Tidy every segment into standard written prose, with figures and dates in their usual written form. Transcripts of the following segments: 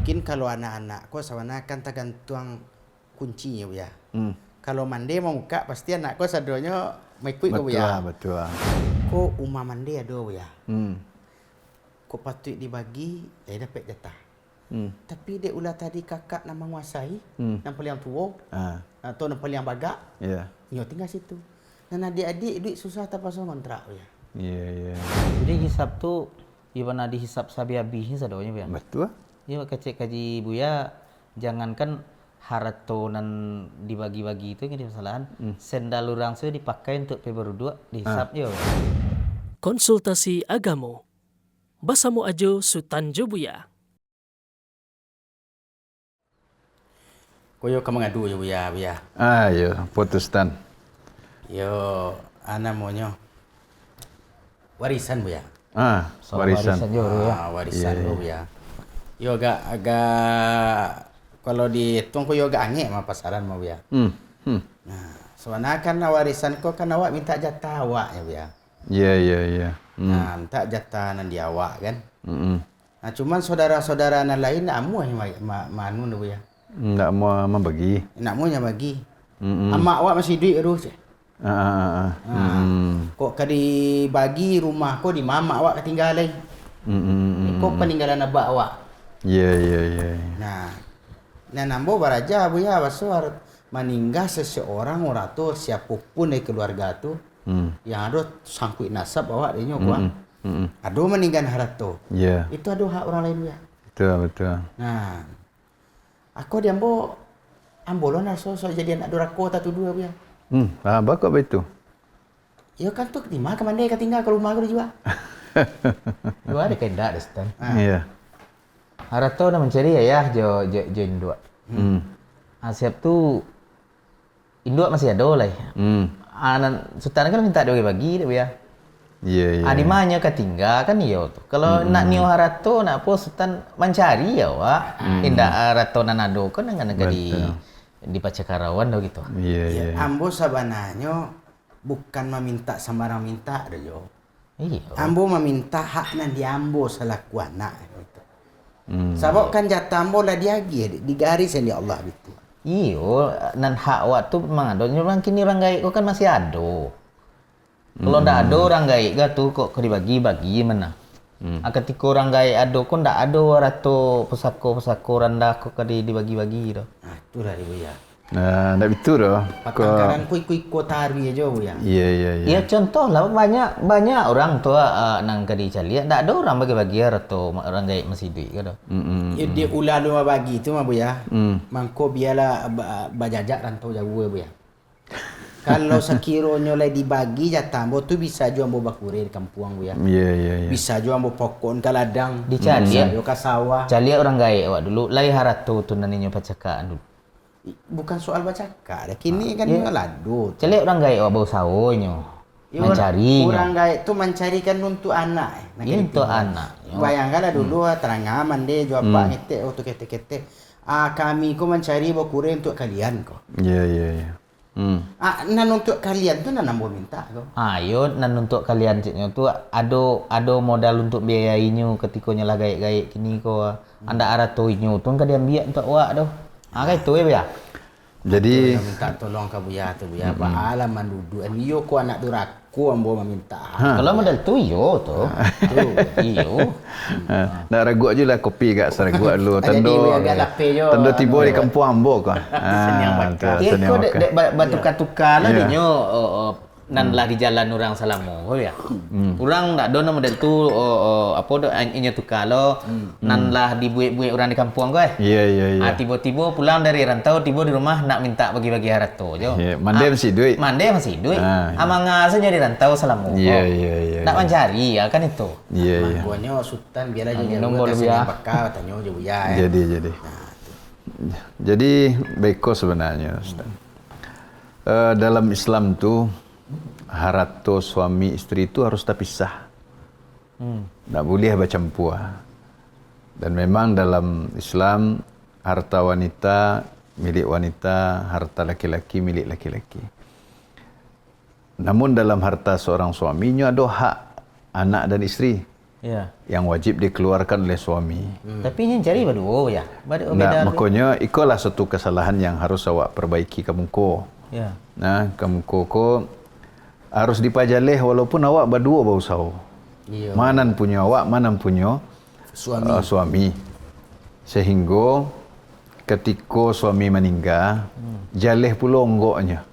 mungkin kalau anak-anak kau sawana kan tergantung kuncinya ya. Kalau mande mau buka pasti anak kau sadonya mengikut kau ya. Betul. Kau umah mande ada ya. Kau patut dibagi, dapat jatah. Tapi dia ulah tadi kakak nama menguasai, yang paling tua, atau yang paling bagak, nyo tinggal situ. Dan adik-adik duit susah tak pasal kontrak ya. Jadi hisap tu, iwana dihisap sabi-habisnya sadonya ya. Betul. Ya kecek kaji Buya, jangankan harato nan dibagi-bagi itu yang kesalahan, sendal orang saya dipakai untuk peberudua dihisap yo. Konsultasi Agamo. Basamu Ajo Sutanjo Buya. Koyo kamu ngadu ya Buya. Yo Protestan. Yo ana monyo warisan Buya. Warisan. Warisan ya. Yo agak kalau dihitung yo agak aneh sama pasaran mau ya. Nah, soalnya kan warisan kok kan awak minta jatah awak ya. Iya. Nah, minta jatah nan di awak kan. Nah, cuman saudara-saudara nan lain nak mau manu ya. Enggak mau membagi. Nak mau bagi. Amak awak masih duit terus. Kok dibagi rumah kok di mama awak ketinggalan. Kok peninggalan abah awak. Iya. Nah nambo baraja Buya basur meninggal seseorang orang tu siapapun dari keluarga tu yang ada sangkut nasab awak dia kuang. Ada meninggal harap tu. Itu ada hak orang lain Buya. Betul. Nah, aku dia ambo lo nak so jadi anak durako tak tu dua Buya. Bakal begitu. Ya kan tu di mana kemana dia tinggal ke rumah aku juga. Dua ada kendak destan. Iya. Harato na mencari ya jo indua. Siap tu indua masih ada lah. Anan sultan kan minta dia bagi dia ya. Iya. Adimanya ketinggal kan iyo tu. Kalau nak nio harato nak po sultan mencari ya wa. Indah harato nanado kan dengan di Pacekarawan dah gitu. Iya. Ambo sabananya bukan meminta sembarang minta dah yo. Iya. Ambo meminta hak nan diambo selaku anak gitu. Sebab kan jatah ambo lah di garis yang di Allah gitu. Iyo, nan hak waktu memang ada. Orang kini orang gaib kok kan masih ada. Kalau ndak ada orang gaib tu kok dibagi-bagi mana. Ketika orang gaib ada kok ndak ada rato pesako rendah kok dibagi-bagi tu. Itu dah dia. Ndak betul dah. Patangkaran ikut tari aja ya. Iya. Ya contoh lah banyak orang tua nang kadi cali ndak ada orang bagi-bagi rato orang gaib masih duit ke dah. Dia ulah lu bagi tu mah Bu ya. Mangko biarlah bajajak rantau jauh Bu ya. Kalau sekiranya lah dibagi jatah ambo tu bisa jual ambo bakure di kampung Bu ya. Iya. Bisa jual ambo pokok ke ladang. Dicari bisa jual ke sawah. Cali orang gaib awak dulu lai harato tu naninyo pacakaan dulu. Bukan soal baca kak, kini kan ladu. Cali orang gaib awak bau sawonyo. Mencari. Orang gaib tu mencarikan untuk anak. Untuk anak. Bayangkanlah dulu terangaman dia jual apa ngetek waktu ketek-ketek. Kami ko mencari bakure untuk kalian ko. Iya. Nan untuk kalian tu nan ambo minta ko. Yo nan untuk kalian ciknya tu ada modal untuk biayainya ketika nyala gaib-gaib kini ko. Anda aratoinyo tu kan dia ambil untuk awak tu. Kan itu ya. Jadi minta tolong ke Buya tu Buya. Alam mandudu. Yo ko anak duraku ambo meminta. Kalau modal tu yo tu. Iyo. Nak ragu aja lah kopi kat saragu dulu. Tendo tiba di kampung ambo ko. Senyang bakar. Ko dek batukar-tukar lah dinyo nan lah di jalan orang Selangor ya. Orang ndak ada model tu apa dak inya tukar lo nan lah dibuat-buat orang di kampung ko Iya. Tiba-tiba pulang dari rantau tiba di rumah nak minta bagi-bagi harato jo. Mande masih duit. Amang asalnya di rantau Selangor. Iya. Nak mencari ya kan itu. Iya. Buahnya sultan biarlah jadi nombor lebih ya. Bakal tanya je Buya. Jadi. Jadi beko sebenarnya Ustaz. Dalam Islam tu harato suami isteri itu harus terpisah. Tak boleh bercampur. Dan memang dalam Islam harta wanita milik wanita, harta laki-laki milik laki-laki. Namun dalam harta seorang suaminya ada hak anak dan isteri. Ya. Yang wajib dikeluarkan oleh suami. Tapi yang cari berdua ya. Nah, makanya ikolah satu kesalahan yang harus awak perbaiki kamu ko. Ya. Nah, kamu ko harus dipajaleh walaupun awak berdua bau sau. Iya. Manan punya awak, manan punya suami. Sehingga ketika suami meninggal, jaleh pula onggoknya.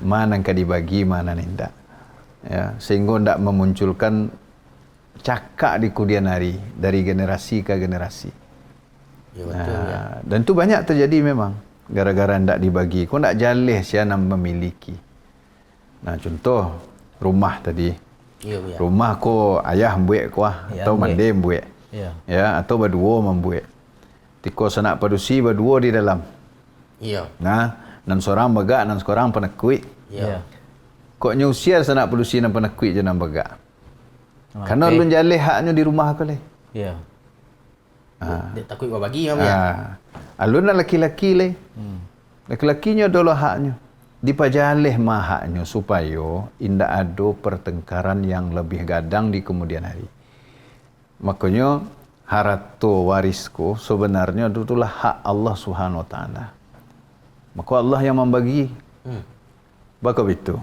Mana yang dibagi, mana tidak. Ya, sehingga tidak memunculkan cakak di kemudian hari dari generasi ke generasi. Ya, betul, ya. Dan itu banyak terjadi memang gara-gara tidak dibagi. Kau tidak jaleh siapa memiliki. Nah, contoh rumah tadi. Ya, ya. Rumah ko ayah membuat ko atau mande membuat. Ya, atau berdua membuat. Tiko senak padusi berdua di dalam. Iya. Nah, nan seorang begak, nan seorang penekui. Iya. Kok nyusia senak padusi nan penekui je nan begak. Karena lu jaleh haknya di rumah kau leh. Ya. Dia takut kau bagi ya. Alun nak laki-laki leh. Laki-lakinya adalah haknya. Dipajaleh mah haknya supaya indak ada pertengkaran yang lebih gadang di kemudian hari. Makanya harto warisku sebenarnya itulah hak Allah Subhanahu wa taala. Maka Allah yang membagi. Baka begitu.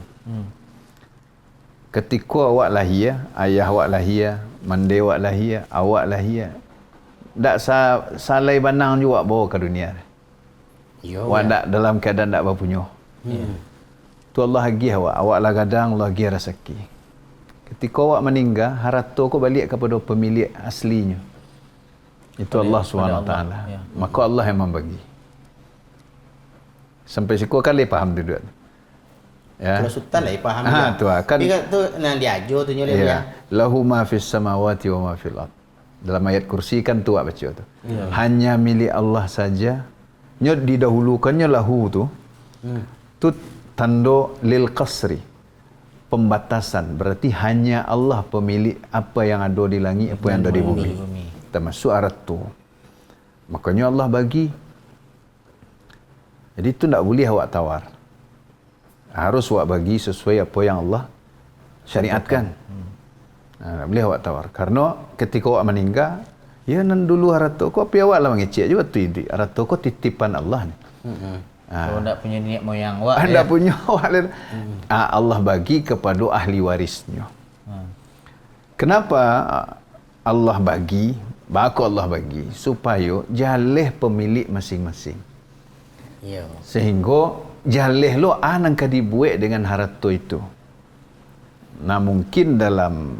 Ketika awak lahir, ayah awak lahir, mande awak lahir, awak lahir, tak salai banang juga bawa ke dunia. Awak tak dalam keadaan tak berpunya. Tu Allah hagi awak lah gadang, Allah hagi rezeki. Ketika awak meninggal, harta kau balik kepada pemilik aslinya. Itu Allah Subhanahu wa taala. Maka Allah yang membagi. Sampai siku kali faham tu duit. Ya. Kalau sultan lah faham dia. Tu kan. Dia tu nak diajar tu nyolah dia. Lahu ma fis samawati wa ma fil ard. Dalam ayat kursi kan tu baca tu. Hanya milik Allah saja. Nyo didahulukannya lahu tu. Tu tanda lil qasri. Pembatasan. Berarti hanya Allah pemilik apa yang ada di langit, apa yang ada di bumi. Termasuk arat tu. Makanya Allah bagi. Jadi itu tak boleh awak tawar. Harus awak bagi sesuai apa yang Allah syariatkan. Tak boleh awak tawar. Karena ketika awak meninggal, ya nan dulu harta kau tapi awak lah mengecek juga tu ini. Harta kau titipan Allah ni. Kalau tak punya niat moyang awak. Anda punya awak. Allah bagi kepada ahli warisnya. Kenapa Allah bagi? Baku Allah bagi supaya jaleh pemilik masing-masing. Ya. Sehingga jaleh lo anang ka dibuat dengan harta itu. Nah mungkin dalam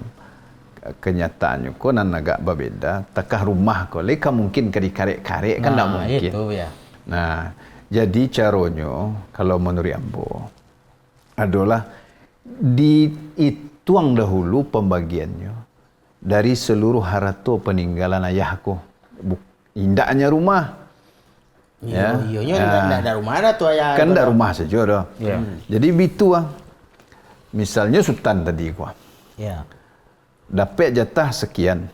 kenyataannya kau nan agak berbeza. Takah rumah kau leka mungkin ka dikarek-karek kan tak mungkin. Itu ya. Nah, jadi caranya kalau menurut ambo adalah dituang dahulu pembagiannya dari seluruh harta peninggalan ayahku. Indaknya rumah. Iya, enggak ada rumah ada tu ayah. Kan ada rumah saja dah. Jadi bitu misalnya sultan tadi gua. Ya. Dapat jatah sekian.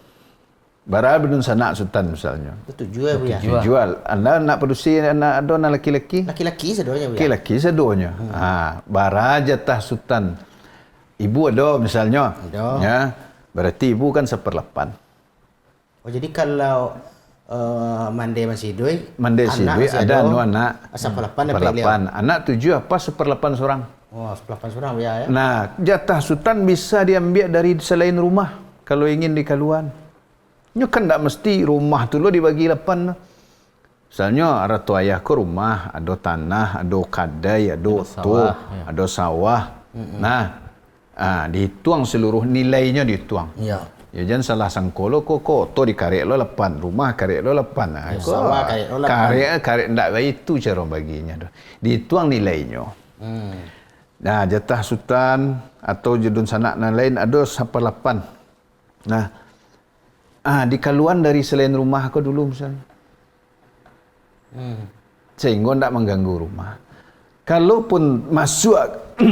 Bara berdun sanak sultan misalnya. Itu jual ya. Jual. Anda nak produksi anak ada anak laki-laki? Laki-laki sedonya ya. Laki-laki sedonya. Bara jatah sultan. Ibu ada misalnya. Ada. Ya. Berarti ibu kan 1/8. Oh jadi kalau mande masih hidup, Mande si duit ada anak. 1/8 dapat beliau. Anak 7 apa 1/8 seorang. Oh, 1/8 seorang ya. Nah, jatah sultan bisa diambil dari selain rumah kalau ingin dikaluan. Nyo kan tak mesti rumah tu lo dibagi 8. Misalnya ratu ayah ke rumah, ada tanah, ada kadai, ada oto, ada sawah. Nah, dituang seluruh nilainya dituang. Iya. Ya jangan salah sangka lo kok to dikarek lo 8, rumah karek lo 8. Nah, sawah karek lo 8. Karek ndak itu cara baginya doh. Dituang nilainya. Nah, jatah sultan atau jedun sanak dan lain ada 1/8. Nah, dikaluan dari selain rumah aku dulu misalnya. Sehingga ndak mengganggu rumah. Kalaupun masuk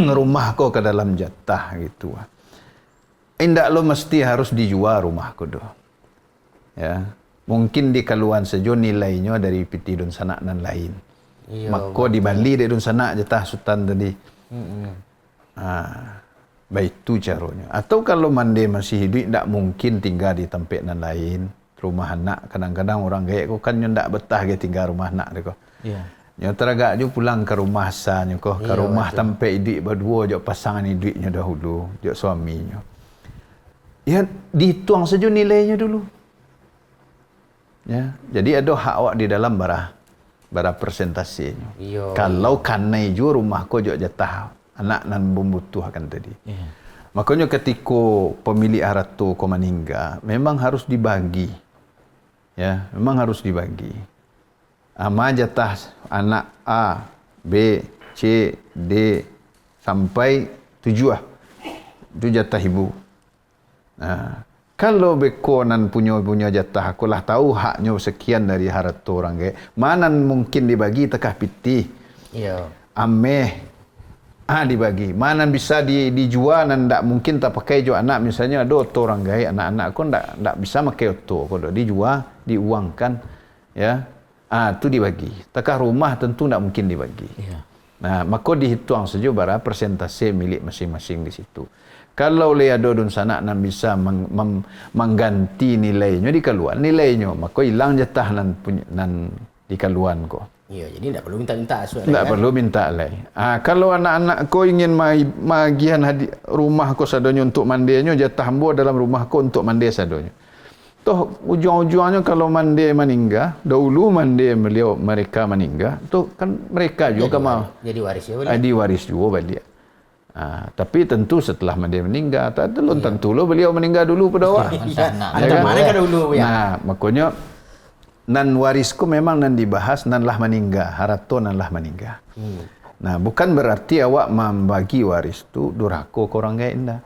rumah kau ke dalam jatah gitu. Indak lo mesti harus dijual rumah kau doh. Ya. Mungkin di kaluan saja nilainya dari piti dun sanak dan lain. Maka di Bali dari dun sanak jatah sultan tadi. Baik itu caranya. Atau kalau mande masih hidup, tak mungkin tinggal di tempat nan lain. Rumah anak, kadang-kadang orang gaya ko kan ndak betah ke tinggal rumah anak deko. Iya. Nyo teragak ju pulang ke rumah asalnya ko, ke rumah tempat hidup berdua jok pasangan hidupnya dahulu, jok suaminya. Ya, dituang saja nilainya dulu. Ya, jadi ada hak awak di dalam bara presentasinya. Kalau kanai ju rumah ko jok jatah anak nan membutuhkan tadi. Makanya ketika pemilik harta ko meninggal, memang harus dibagi. Ya, memang harus dibagi. Ama jatah anak A, B, C, D sampai 7 lah. Itu jatah ibu. Nah, kalau beko nan punya jatah, aku lah tahu haknya sekian dari harta orang ke. Mana mungkin dibagi tekah pitih. Iya. Ameh dibagi. Mana bisa dijual dan tak mungkin tak pakai jual anak, misalnya ada oto orang gaya anak-anak kau tak bisa pakai oto, kau dijual, diuangkan, ya. Tu dibagi. Takah rumah tentu tak mungkin dibagi. Iya. Nah, maka dihitung saja bara persentase milik masing-masing di situ. Kalau le ada dun sanak nan bisa mengganti nilainya di kaluan nilainya, maka hilang jatah nan di kaluan ko. Iya, jadi tak perlu minta-minta asuh. Tak perlu minta lagi. Kalau anak-anak ko ingin magian rumah ko sadonyo untuk mandenya, jatah hambo dalam rumah ko untuk mande sadonyo. Toh ujung-ujungnya kalau mande meninggal, dahulu mande mereka meninggal, toh kan mereka juga mau jadi waris ya boleh. Diwaris juga balik. Tapi tentu setelah mande meninggal, tak tentu lo beliau meninggal dulu pada awak. Antara mana kan dulu ya. Nah, makanya nan warisku memang nan dibahas nan lah meninggal, harato nan lah meninggal. Nah, bukan berarti awak membagi waris tu durhaka ke orang lain dah.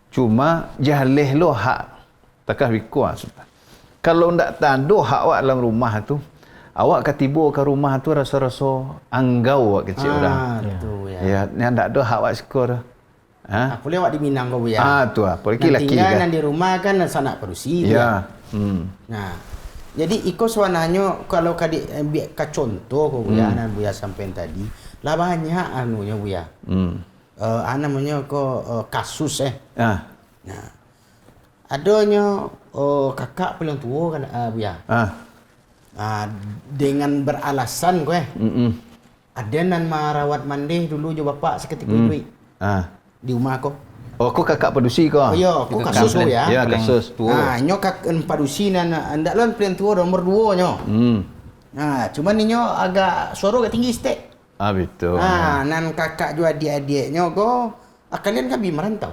Cuma jaleh lo hak takah wiku sudah. Kalau ndak tando hak awak dalam rumah tu, awak ketiba ke rumah tu rasa-rasa anggau awak kecil orang. Itu ya. Ya, yang ndak ada hak awak skor. Boleh awak di Minang kau ya. Tu laki-laki kan. kan. Di rumah kan sanak perusi. Ya. Nah, jadi iko sewananya kalau kadi ka contoh kau ya anak buya sampean tadi, lah banyak anunya buya. Namanya kasus Nah, adanya kakak paling tua kan buya. Dengan beralasan ada nan merawat mandeh dulu jo bapak seketika duit. Di rumah kau. Oh, kau kakak pedusi kau? Oh iya, aku kasus tu ya. Ya, kasus tua. Nyo kakak padusi nan ndak lan paling tua nomor 2 nyo. Cuman nyo agak suara agak tinggi sikit. Betul. Nan kakak juga adik-adiknya ko kalian kan merantau.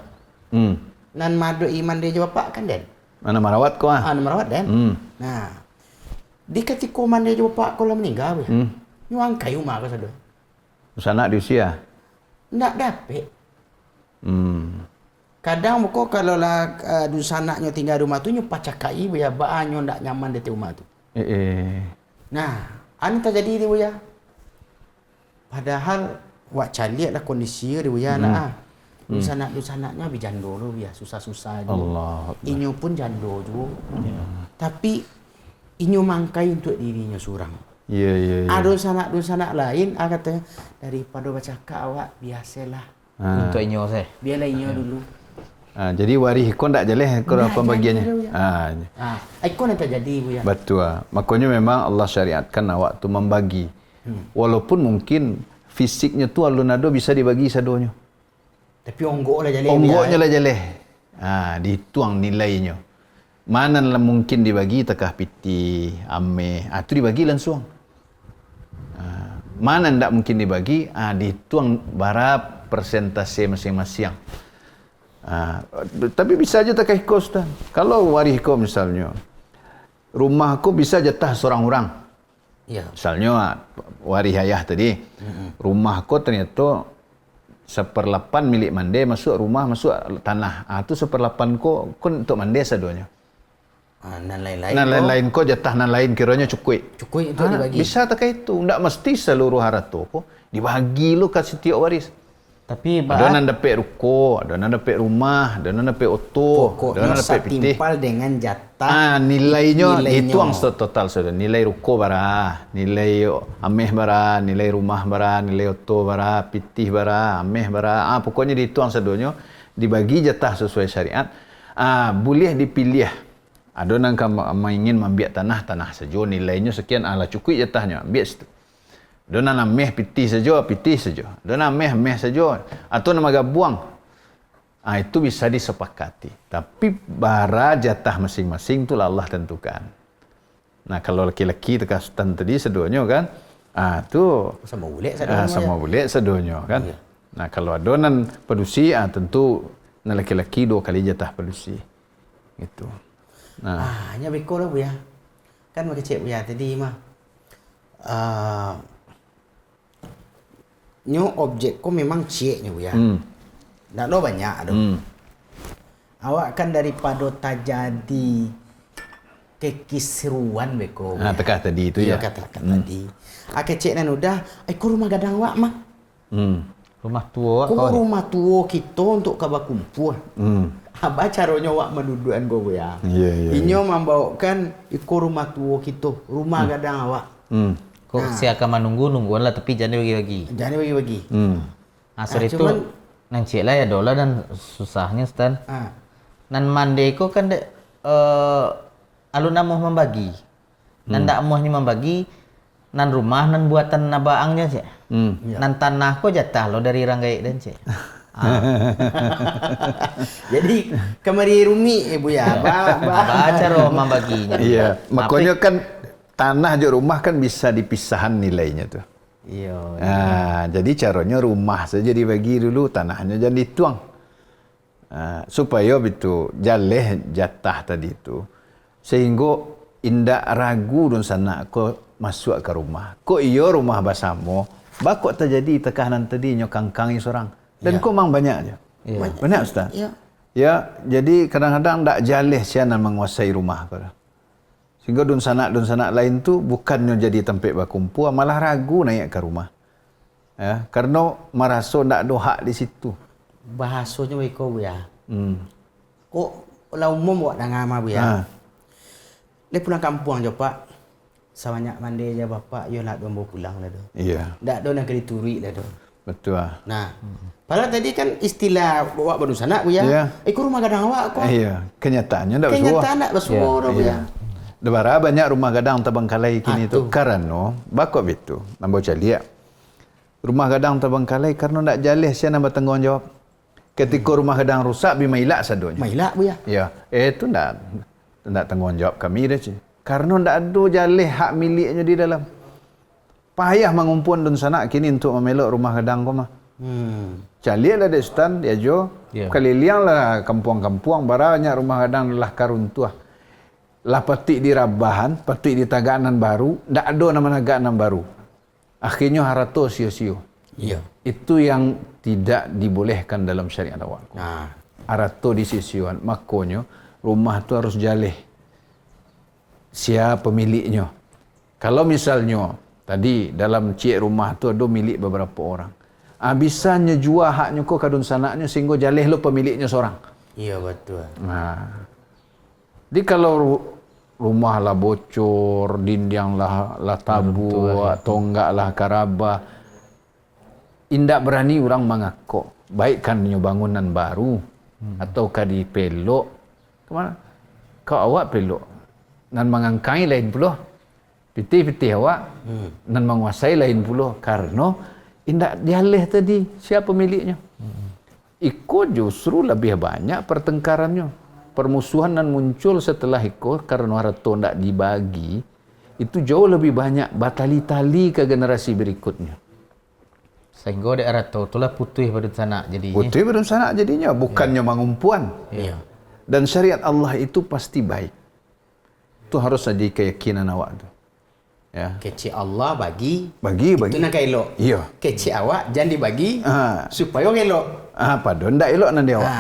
Nan madu iman dia jo bapak kan den. Mana merawat kau Nan merawat den. Nah, di ketika mande jo bapak ko lah meninggal ya. Nyo angkai rumah ko sado. Sanak di usia? Ndak dapet. Kadang kok kalau lah dusanaknya tinggal rumah tu nyo pacakai ya baanyo ndak nyaman di rumah tu. Nah, terjadi dia ya. Padahal wak caliat lah kondisi dia ya nak. Dusanak-dusanaknya bijando lo ya, susah-susah juga. Allah. Inyo pun jando juga. Tapi inyo mangkai untuk dirinya surang. Iya. Ada dusanak lain katanya daripada baca awak biasalah. Untuk inyo saya. Biarlah inyo dulu. Jadi waris kau tak jeleh kau pembagiannya. Ikon yang terjadi bu ya. Betul. Makanya memang Allah syariatkan awak tu membagi. Walaupun mungkin fisiknya tu alun-ado bisa dibagi sadonyo. Tapi onggok lah jeleh. Onggoknya lah jeleh. Dituang nilainya. Mana lah mungkin dibagi takah piti, ame, tu dibagi langsung. Mana ndak mungkin dibagi, dituang barap persentase masing-masing. Tapi bisa aja tak kos dah. Kalau waris kau misalnya, rumah kau bisa jatah seorang orang. Ya. Misalnya waris ayah tadi, rumah kau ternyata 1/8 milik mande masuk rumah masuk tanah. Tu 1/8 kau untuk mande sadonya. Nan lain-lain kau jatah nan lain kiranya cukup. Cukup itu dibagi. Bisa tak itu, ndak mesti seluruh harta kau dibagi lo ke setiap waris. Tapi ada nan dapat ruko, ada nan dapat rumah, ada nan dapat auto, ada nan dapat piti. Timpal dengan jatah. Nilainya dituang total sudah. Nilai ruko bara, nilai ameh bara, nilai rumah bara, nilai auto bara, piti bara, ameh bara. Pokoknya dituang sedonyo. dibagi jatah sesuai syariat. Boleh dipilih. Ada orang ingin membiak tanah saja, nilainya sekian, cukup jatahnya, ambil situ. Ada orang meh piti saja. Ada orang meh saja. Atau nama gabuang. Itu bisa disepakati. Tapi bara jatah masing-masing itulah Allah tentukan. Nah, kalau laki-laki tekastan tadi seduanya kan, tu sama boleh sama boleh seduanya kan. Iya. Nah, kalau adonan pedusi, tentu laki-laki 2 kali jatah pedusi. Gitu. Nah, hanya beko lah Buya. Kan makecek Buya tadi mah. Nyo objek ko memang ceknya Buya. Ndak lo banyak aduh. Awak kan daripada tajadi kekisruan beko. Tekah tadi itu ya. Katakan tadi. Kecek nan udah, ko rumah gadang awak mah. Rumah tua ko rumah tua kita untuk kaba kumpul. Apa caranya awak mendudukan go Buya? Inyo membawakan iko rumah tua kita, rumah gadang awak. Kok siapa menungguan lah tapi jangan bagi-bagi. Asal itu nang cek lah ya dolar dan susahnya Stan. Nan mandeko kan alun namuh membagi. Nan dak muahnya membagi nan rumah nan buatan nabaangnya cek. Nan tanah ko jatah lo dari ranggai dan cek. Jadi kemari rumi Buya. Baca roh membaginya. Iya, makanya kan tanah je rumah kan bisa dipisahan nilainya tuh. Iya. Jadi caranya rumah saja dibagi dulu, tanahnya jangan dituang. Supaya betul jaleh jatah tadi itu. Sehingga indak ragu dun sana ko masuk ke rumah. Ko iyo rumah basamo, bakok terjadi tekanan tadi nyo kangkangi seorang. Dan ko mang banyak aja. Banyak Ustaz. Ya, jadi kadang-kadang ndak jaleh sianan menguasai rumah pada. Sehingga dun sanak lain tu bukannya jadi tempat berkumpul, malah ragu naik ke rumah. Ya, karena merasa ndak ada hak di situ. Bahasanya beko Buya. Kok lah umum buat dangama Buya. Dia pulang kampung aja Pak. Sebanyak mandi aja bapak, yo nak dombo pulang lah do. Iya. Ndak do nak dituri lah do. Betul. Nah, padahal tadi kan istilah bawa baru sanak Buya. Ko rumah gadang awak kok. Iya, kenyataannya ndak bersuara. Kenyataan ndak bersuara Buya. Debara banyak rumah gadang terbengkalai kini tu karena bakok betul. Nambo calia. Rumah gadang terbengkalai karena ndak jaleh sia nambah tanggungjawab. Ketika rumah gadang rusak bimailak sadonya. Mailak Buya. Ya, itu ndak tanggungjawab kami dah cik. Karena ndak ada jaleh hak miliknya di dalam. Payah mengumpul dun sanak kini untuk memelok rumah gadang ko mah. Calia lah destan dia jo. Keliliang lah kampung-kampung banyak rumah gadang lah karuntuah. Lah petik di Rabahan, petik di Taganan baru, ndak ada nama Taganan baru. Akhirnya harato sio-sio. Iya. Itu yang tidak dibolehkan dalam syariat awak. Harato di sisioan, makanya rumah tu harus jaleh. Siapa pemiliknya? Kalau misalnya tadi dalam cik rumah tu ada milik beberapa orang. Bisa nyejual haknya ko kadun sanaknya sehingga jaleh lo pemiliknya seorang. Iya betul. Jadi kalau rumah lah bocor, dinding lah tabu, tonggak lah karaba, indak berani orang mengakok. Baik kan bangunan baru, ataukah di pelok. Kemana? Kau awak pelok. Nan mengangkai lain pula. Pitih-pitih awak. Nan menguasai lain pula. Karena indak dialih tadi siapa pemiliknya. Ikut justru lebih banyak pertengkarannya. Permusuhan dan muncul setelah ikut karena harta tidak dibagi, itu jauh lebih banyak batali-tali ke generasi berikutnya. Sehingga ada harta itulah putih pada sana jadinya. Putih pada sana jadinya, bukannya mengumpuan. Iya. Dan syariat Allah itu pasti baik. Itu harus jadi keyakinan awak tu. Ya. Kecil Allah bagi. Bagi. Itu nak elok. Iya. Kecil awak jangan dibagi supaya elok. Padahal ndak elok nanti awak.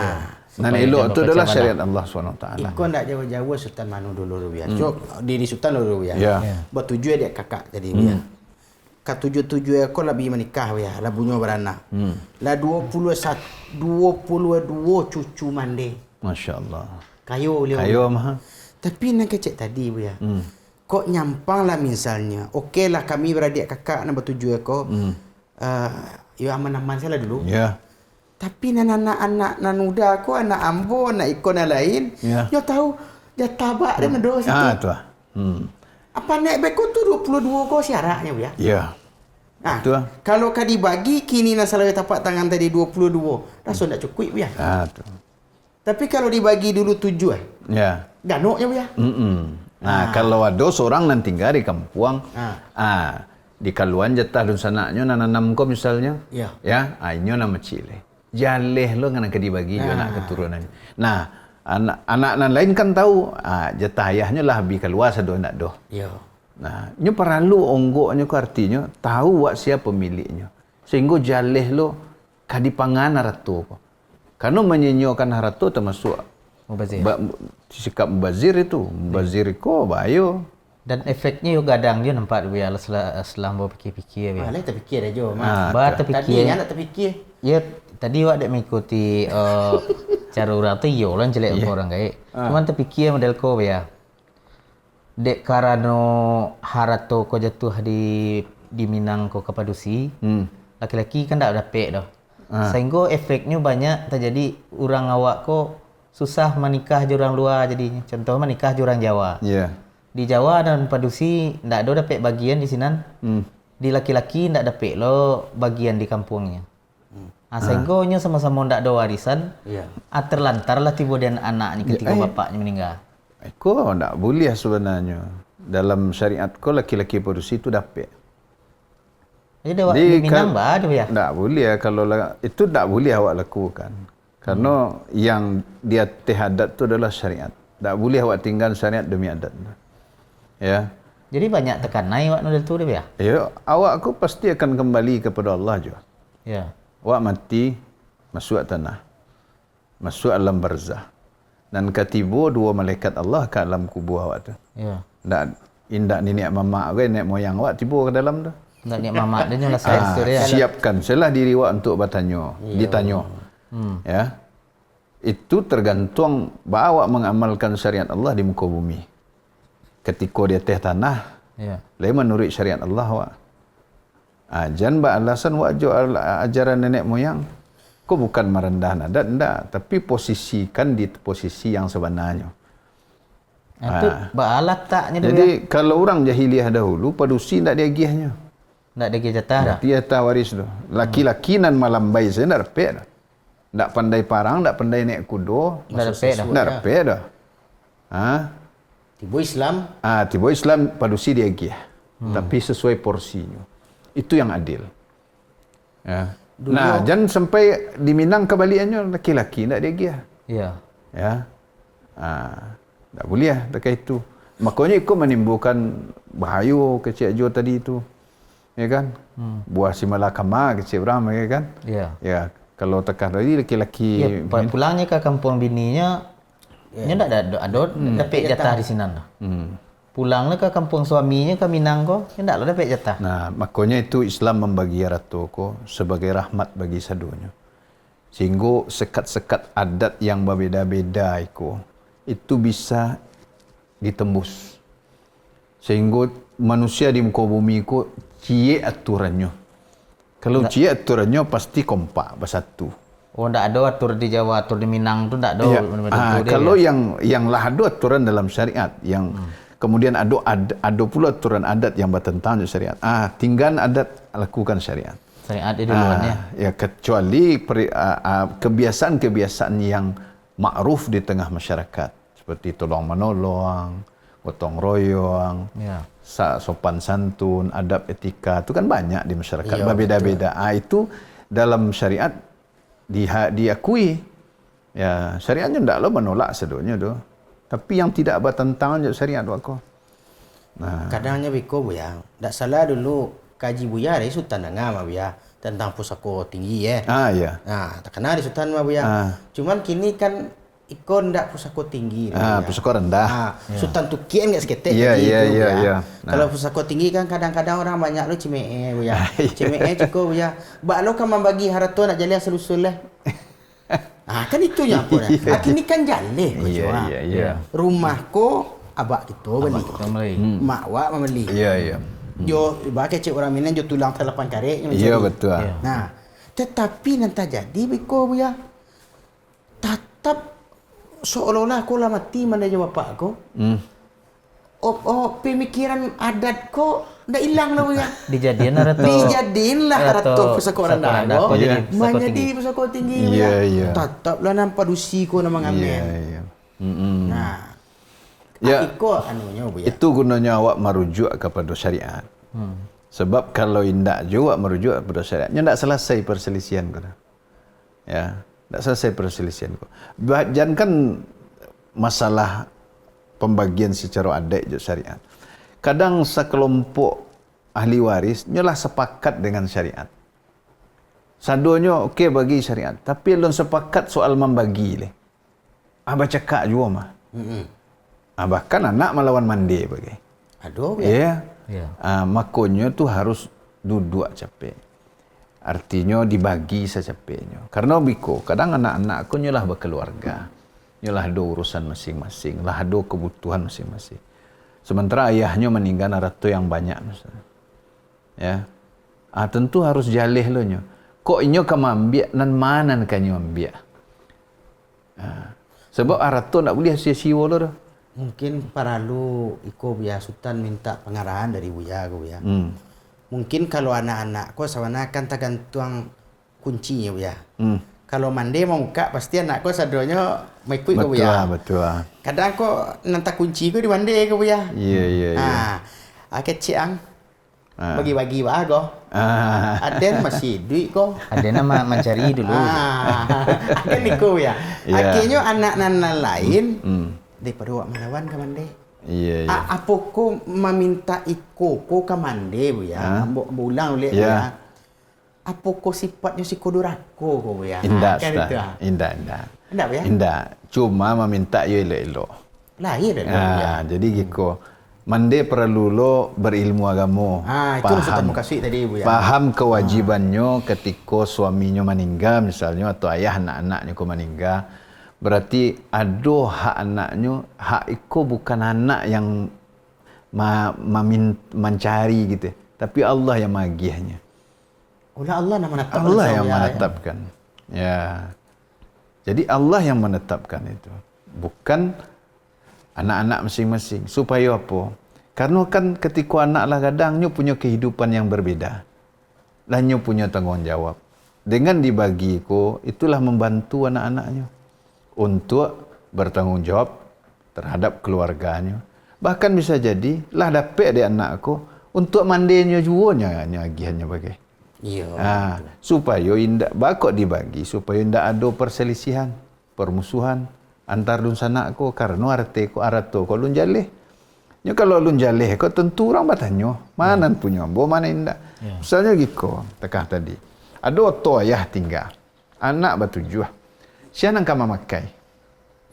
Nan elok itu adalah syariat Allah SWT. Ikon tak jauh-jauh Sultan Manu dulu Buya. Diri Sultan dulu Buya. Bertujuh dia kakak jadi Buya. Ketujuh-tujuh ekor lebih menikah Buya. Lah bunyo beranak. Lah 22 cucu mande. Masya Allah. Kayu beliau. Kayu mah. Tapi nak kecek tadi Buya. Kok nyampang lah misalnya. Okeylah kami beradik kakak nak bertujuh ekor. Ya aman-aman salah dulu. Ya. Tapi anak-anak nan muda aku, anak ambo, anak ikon yang lain, yo tahu dia tabak dia mendoa situ. Tu. Apa naik beko tu 22 ko syaratnya ya? Ya. Tu. Kalau kau dibagi kini nak selalu tapak tangan tadi 22, dah so tak cukup ya. Tu. Tapi kalau dibagi dulu 7 Ya. ganoknya ya. Nah, kalau ada seorang nan tinggal di kampung, di kaluan jatah dun sanaknya nanam ko misalnya. Ya. Ya, inyo nama cile. Jaleh lo ngana ke dibagi jo anak keturunannya. Nah, anak nan lain kan tahu, jatah ayahnya lah habis keluar sado anak doh. Ya. Nah, nyo perlu onggoknya ku artinya tahu wak siapa pemiliknya. Sehingga jaleh lo kadipangan haratu ko. Karena menyinyokan haratu termasuk Mubazir. Sikap mubazir itu. Mubazir ko bayo. Dan efeknya juga kadang dia nampak dia setelah bawa fikir-fikir dia. Lain terfikir aja, Terfikir. Tadi nak terfikir. Ya, tadi awak dak mengikuti cara orang tu yo lah jelek orang gaik. Cuman terfikir model ko ya. Dek karano harato ko jatuh di Minang ko Kapadusi. Laki-laki kan tak dapat dah. Sehingga efeknya banyak terjadi orang awak ko susah menikah orang luar jadinya. Contoh menikah orang Jawa. Ya. Di Jawa dan Padusi ndak ada dapat bagian di sinan. Di laki-laki ndak dapat lo bagian di kampungnya. Sehingga nya sama-sama ndak ada warisan. Ya. Terlantarlah tiba dan anaknya ketika bapaknya meninggal. Ko ndak boleh sebenarnya. Dalam syariat ko laki-laki Padusi itu dapat. Jadi di Minang ada ya? Tak boleh kalau itu tak boleh awak lakukan. Karena yang dia adat tu adalah syariat. Tak boleh awak tinggal syariat demi adat. Ya. Jadi banyak tekanan awak model tu dia ya? Ya, awak aku pasti akan kembali kepada Allah juga. Ya. Awak mati masuk tanah. Masuk alam barzah. Dan ketiba dua malaikat Allah ke alam kubur awak tu. Ya. Indak nenek mamak ke nenek moyang awak tiba ke dalam tu. Tak niat mamak dia nyala saya tu dia. Siapkan selah diri awak untuk bertanya, ditanya. Ya. Itu tergantung bahawa awak mengamalkan syariat Allah di muka bumi. Ketika dia teh tanah, lain menurut syariat Allah awak. Jangan beralasan awak ajaran nenek moyang. Kau bukan merendah adat, enggak. Tapi posisikan di posisi yang sebenarnya. Itu baalat taknya dia. Jadi kalau orang jahiliah dahulu, Padusi enggak diagihnya. Enggak ada jatah dah. Dia jatah waris tu. Laki-laki nan malam bayi saya enggak dapat dah. Enggak pandai parang, enggak pandai naik kuda, Enggak dapat dah. enggak dapat dah. Tiba Islam. Tiba Islam Padusi diagih. Tapi sesuai porsinya. Itu yang adil. Ya. Nah, jangan sampai di Minang kebalikannya laki-laki enggak diagih. Ya. Ya. Tak boleh dekat itu. Makanya ikut menimbulkan bahaya kecil jo tadi itu. Ya kan? Buah si malakama kecil orang ya kan? Ya. Ya, kalau tekan tadi laki-laki pulangnya ke kampung bininya nya ndak ada dapat jatah di sinan dah. Pulangnya ke kampung suaminya ke Minang ko, nya ndak ada dapat jatah. Nah, makanya itu Islam membagi ratu ko sebagai rahmat bagi sadunya. Sehingga sekat-sekat adat yang berbeza-beza itu bisa ditembus. Sehingga manusia di muka bumi ko cie aturannya. Kalau cie aturannya pasti kompak bersatu. Oh, ndak ada atur di Jawa, atur di Minang tu ndak ada. Kalau yang lah ada aturan dalam syariat yang kemudian ada pula aturan adat yang bertentangan dengan syariat. Tinggal adat lakukan syariat. Syariat di duluannya. Ya, kecuali kebiasaan-kebiasaan yang makruf di tengah masyarakat seperti tolong menolong, gotong royong, sopan santun, adab etika itu kan banyak di masyarakat, berbeda-beda. Itu dalam syariat diakui. Ya, syariatnya tidak lo menolak sedunia tu. Tapi yang tidak bertentangan dengan syariat waktu. Kadangnya biko buya, tak salah dulu kaji buya dari Sultan Nangam buya tentang pusako tinggi ya. Ya. Tak kenal di Sultan buya. Cuman kini kan ikon ndak pusako tinggi. Pusako rendah. Sultan tu kian enggak seketek. Iya. Kalau pusako tinggi kan kadang-kadang orang banyak lu cemee buya. Cemee cukup buya. Bak lo kan membagi harato nak jalan selusul lah. Kan itunya apa dah. Kini kan jalan Iya. Rumahku abak gitu beli. Mak wak membeli. Iya. Jo ibarat cik orang Minang jo tulang 8 karet. Iya betul. Nah, Tetapi nanti jadi biko ya. Tetap seolah-olah aku lah mati mana je bapak aku. Pemikiran adat kok ndak hilang lah ya. Dijadiin Arato. Dijadiin lah Arato pusako orang dah. Menjadi pusako tinggi ya. Tetap lah nampak dusi ko nama ngamen. Ya. Nah. Ya. Iko anunya bu ya. Itu gunanya awak merujuk kepada syariat. Sebab kalau indak juga merujuk kepada syariatnya ndak selesai perselisihan ko. Ya, ndak selesai perselisihan ko. Jangan kan masalah pembagian secara adat je syariat. Kadang sekelompok ahli waris nyolah sepakat dengan syariat. Sadonya okey bagi syariat, tapi belum sepakat soal membagi le. Baca kak juga mah. Bahkan anak melawan mandi bagi. Aduh ya. Ya. Makanya tu harus duduk capek. Artinya dibagi secapeknya. Karena biko kadang anak-anak aku nyolah berkeluarga. Nyolah ada urusan masing-masing, lah ada kebutuhan masing-masing. Sementara ayahnya meninggal Arato yang banyak misalnya. Ya. Tentu harus jalih lo nyo. Kok inyo kamambiak nan mana kan nyo ambiak. Sebab Arato nak boleh sia-sia lo dah. Mungkin paralu iko biar Sultan minta pengarahan dari Buya ko ya. Mungkin kalau anak-anak ko sawana kan tergantung kuncinya Buya. Kalau mandi mau buka pasti anak ko sadonya mai ikut ko Buya. Betul. Kadang ko nanti kunci ko di mandi ko Buya. Iya. Kecil ang bagi-bagi bah ko. Aden masih duit ko. Ada nama mencari dulu. Aden iko ya. Yeah. Akhirnya anak-anak lain daripada awak melawan ke mandi. Iya. Apa ko meminta iko ko ke mandi bu ya. Bulang oleh ya. Apa ko sifatnya si kodurako ko bu ya. Indah. Indah bu ya. Indah. Cuma meminta yo elok-elok. Lahir dah. Jadi gitu. Mandi perlu lo berilmu agama. Itu maksud kasih tadi bu ya. Paham kewajibannya ketika suaminya meninggal misalnya atau ayah anak-anaknya ko meninggal. Berarti ada hak anaknya, hak itu bukan anak yang mencari gitu. Tapi Allah yang magihnya. Allah yang menetapkan. Allah yang menetapkan. Ya. Jadi Allah yang menetapkan itu. Bukan anak-anak masing-masing. Supaya apa? Karena kan ketika anak lah kadangnya punya kehidupan yang berbeda. Lahnya punya tanggungjawab. Dengan dibagi ko, itulah membantu anak-anaknya untuk bertanggungjawab terhadap keluarganya. Bahkan bisa jadi lah dapat dia anak aku untuk mandinya juga agihannya bagai. Iya. Supaya indak bakok dibagi supaya indak ada perselisihan, permusuhan antar lun sanak ko karena arti ko arato ko lun jaleh. Nya kalau lun jaleh ko tentu orang batanyo mana punya bo mana indak. Yeah. Misalnya gitu tekah tadi. Ada oto ayah tinggal. Anak batujuh. Siapa nak memakai?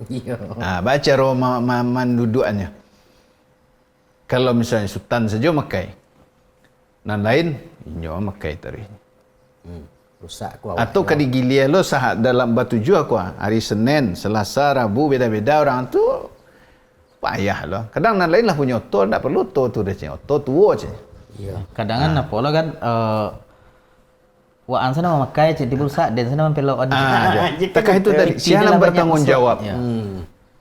Iya. Baca Roma mandudukannya. Kalau misalnya Sultan saja makai. Nan lain, inyo makai tadi. Rusak ku. Atau kadigilia lo sahat dalam batujuh aku hari Senin, Selasa, Rabu beda-beda orang tu payah lo. Kadang nan lain lah punya oto, tak perlu oto tu dah cik. Oto tua cik. Iya. Kadang apa lo kan Waan sana memakai cik di bursa dan sana mempelok takah itu tadi siapa bertanggungjawab.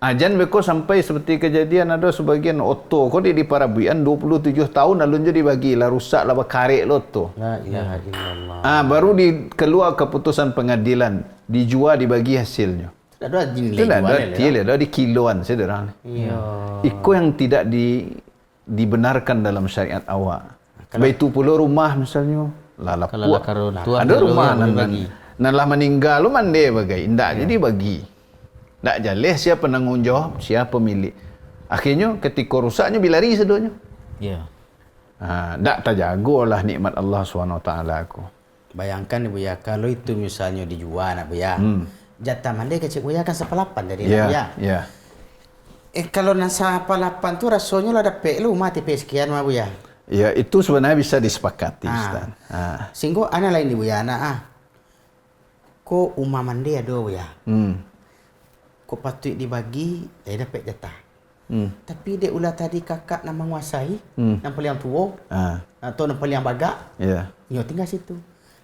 Ajan beko sampai seperti kejadian ada sebagian oto kau di Parabuan 27 tahun lalu jadi bagi lah rusak lah berkarek lo tu. La ilaha illallah. Baru keluar keputusan pengadilan dijual dibagi hasilnya. Ada nilai ada di kiloan sederhana. Iya. Iko yang tidak dibenarkan dalam syariat awak. Baitu pula rumah misalnya. Ada rumah nan lah meninggal lu mandi bagai indak jadi bagi ndak jaleh siapa penanggung jawab siapa pemilik akhirnya ketika rusaknya bilari sedonya ndak terjagolah nikmat Allah SWT aku. Bayangkan ibu ya kalau itu misalnya dijual nak bu ya jatah mandi kecil bu ya kan 1/8 dari bu ya kalau nasa 1/8 tu rasanya lah dapat lu mati sekian mah bu ya. Ya itu sebenarnya bisa disepakati Ustaz. Sehingga anak lain ibu ya anak ko umah mandi ada bu ya. Ko patut dibagi dia dapat jatah. Tapi dia ulah tadi kakak nak menguasai yang paling tua atau yang paling bagak. Nyo tinggal situ.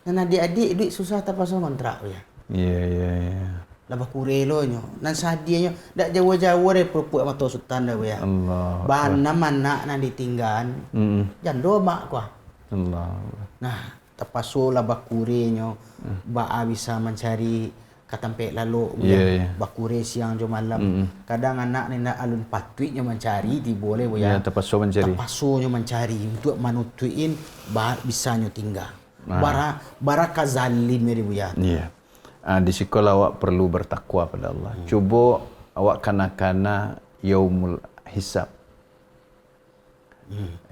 Nan adik-adik duit susah tak pasal kontrak ya. Ya. Labah kurelo nyo. Nan sadianya dak jauh-jauh dari perempuan mata sultan dah ya. Allah. Bana mana nan ditinggan. Jando mak kuah. Allah. Nah, terpasu labah kurenyo. Ba bisa mencari katampe lalu Yeah. bakure siang jo malam. Kadang anak ni nak alun patuitnya mencari di boleh Ya, ya. terpasu mencari. Terpasunya mencari untuk manutuin bisanya tinggal. Bara kazalim ni ya. Ya. Di sekolah awak perlu bertakwa pada Allah. Cuba awak kana-kana yaumul hisab.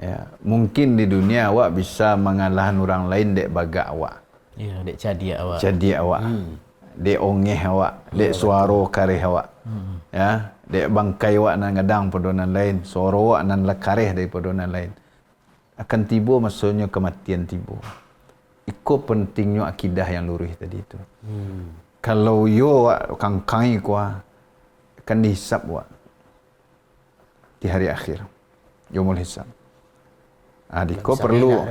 Ya, mungkin di dunia awak bisa mengalahan orang lain dek bagak awak. Ya, dek jadi awak. Jadi awak. Dek ongeh awak, dek suara kareh awak. Ya, dek bangkai awak nan ngadang podonan lain, suara awak nan lekareh dari podonan lain. Akan tiba maksudnya kematian tiba. Iko pentingnya akidah yang lurus tadi itu. Kalau yo kangkai kuah akan dihisap wak di hari akhir. Yaumul hisab. Diko perlu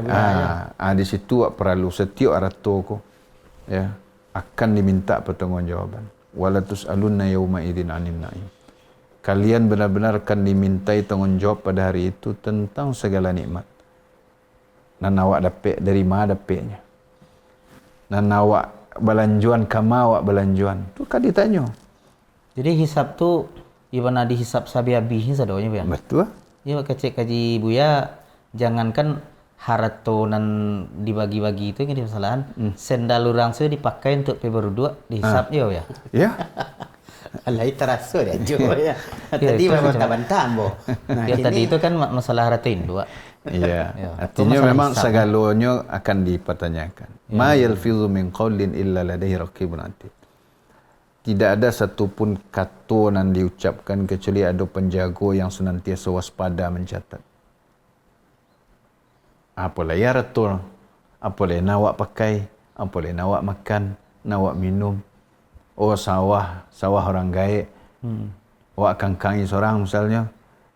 di situ wak perlu setiap arato ko ya akan diminta pertanggungjawaban. Wala tus'alunna yauma idzin 'anil na'im. Kalian benar-benar akan dimintai tanggungjawab pada hari itu tentang segala nikmat. Dan awak dapat dari mana dapatnya? Dan awak belanjuan kama awak belanjuan. Tu kan ditanya. Jadi hisap tu iwana dihisap sabi habis sadonya ya. Betul. Ya kecek kaji Buya, jangankan harato nan dibagi-bagi itu yang jadi masalahan. Sendal orang saya dipakai untuk berdua dihisap ya. Ya. Alai terasa dia jo ya. Tadi bantah-bantah bo. Nah, Ya tadi itu kan masalah haratin dua. Iya. Ya, Artinya itu masalah memang hisab. segalanya akan dipertanyakan. Ma yalfizu min qaulin illa ladaihi raqibun atid. Tidak ada satupun kata yang diucapkan kecuali ada penjaga yang senantiasa waspada mencatat. Apalah ya ratul, apalah nawak pakai, apalah nawak makan, nawak minum. Oh sawah orang gaib. Awak kangkangi seorang misalnya,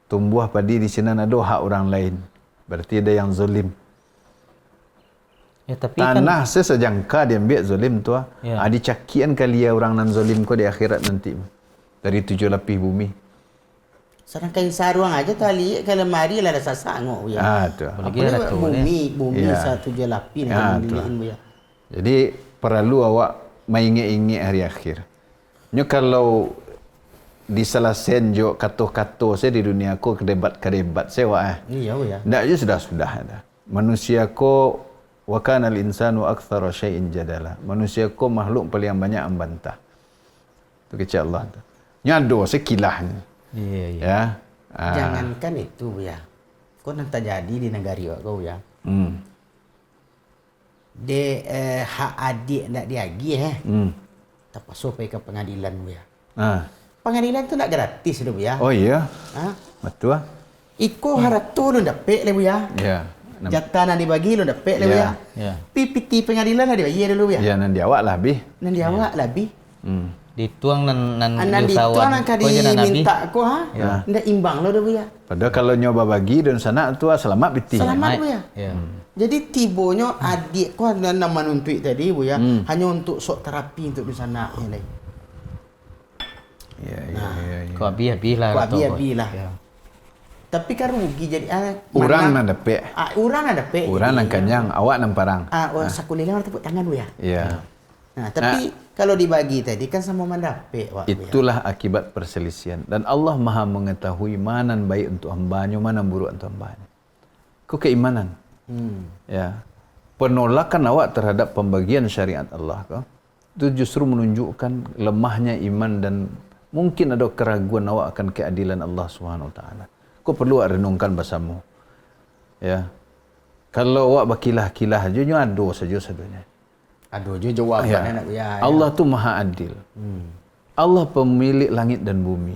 tumbuh padi di sini ada hak orang lain. Berarti ada yang zalim. Ya tapi kan Tanah sesejangka dia ambil zalim tu. Ya. Dicakian kali ya orang nan zalim ko di akhirat nanti. Dari 7 lapis bumi. Sedang kain saruang aja tali kalau mari lah rasa sangok ya. Tu. Boleh Apa Ratu, bumi Ya. satu je lapi Ya, nak tu. dilihin ya. Jadi perlu awak mengingat-ingat hari akhir. Nyo kalau di salah senjo kata-kata saya di dunia ko kedebat saya wah. Iya ya. Ndak je sudah ada. Manusia ko wa kana al-insanu aktsara syai'in jadala. Manusia ko makhluk paling banyak membantah. Tu kecil Allah tu. Nyado sekilahnya. iya. Ya. Jangankan itu ya. Kau nanti jadi di negara kau ya. De hak adik nak diagi tak pasal pergi ke pengadilan ya. Pengadilan tu nak gratis tu ya. Oh iya. Ha? Betul. Iko harap tu lu dapat le ya. Ya. Jatah nak dibagi lu dapat le ya. Ya. PPT pengadilan nak dibagi dulu ya. Ya nanti awak lah bi. Nanti awak lebih. Dituang nan Anak itu usahawan. anak kadi minta ko ha. Ndak imbang lo dulu ya. Padahal kalau nyoba bagi dan sana tu selamat biti. Selamat bu ya. Ya. Jadi tibonya adik ko dan nama nuntut tadi bu ya hanya untuk sok terapi untuk di sana ni. Ya. Kau habis lah. Kau Ratu. habis lah. Ya. Tapi kan rugi jadi Orang nak dapat. Orang ada pe. Orang nak kenyang, awak nak parang. Orang sakulilang tepuk tangan bu ya. Ya. Nah, tapi kalau dibagi tadi kan sama mendapat wak. Itulah akibat perselisihan. Dan Allah Maha mengetahui mana yang baik untuk hambanya, mana yang buruk untuk hambanya. Kau keimanan. Ya. Penolakan awak terhadap pembagian syariat Allah itu justru menunjukkan lemahnya iman dan mungkin ada keraguan awak akan keadilan Allah Subhanahu Wa Taala. Kau perlu renungkan bersama. Ya. Kalau awak berkilah-kilah aja ada saja-saja. Aduh, je jawapan anak ya. Allah tu Maha Adil. Allah pemilik langit dan bumi.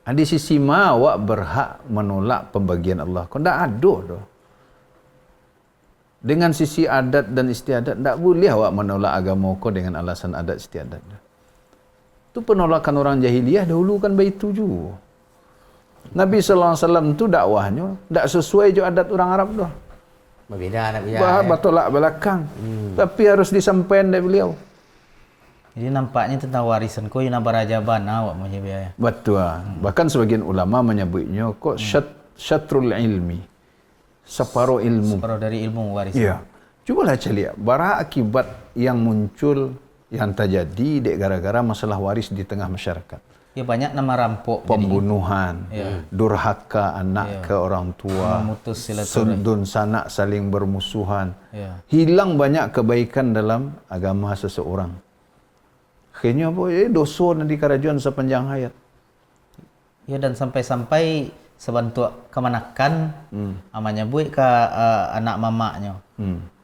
Di sisi mana awak berhak menolak pembagian Allah? Kau tak ada tu. Dengan sisi adat dan istiadat, tak boleh awak menolak agama kau dengan alasan adat istiadat. Itu penolakan orang jahiliyah dahulu kan begitu juga. Nabi SAW tu dakwahnya tak sesuai je adat orang Arab tu. Berbeda nak Buya. Batolak belakang. Tapi harus disampaikan dari beliau. Jadi nampaknya tentang warisan ko yang barajaban awak punya Buya. Betul. Bahkan sebagian ulama menyebutnya kok syatrul ilmi. Separuh ilmu. Separuh dari ilmu warisan. Iya. Cubalah lihat bara akibat yang muncul yang terjadi dek gara-gara masalah waris di tengah masyarakat. Ya banyak nama rampok, pembunuhan, durhaka anak ke orang tua, memutus silaturahmi, sudun sanak saling bermusuhan. Hilang banyak kebaikan dalam agama seseorang. Akhirnya dosa nanti kerajuan sepanjang hayat. Ya, dan sampai-sampai sebantu kemanakan amanya buik ke anak mamaknya.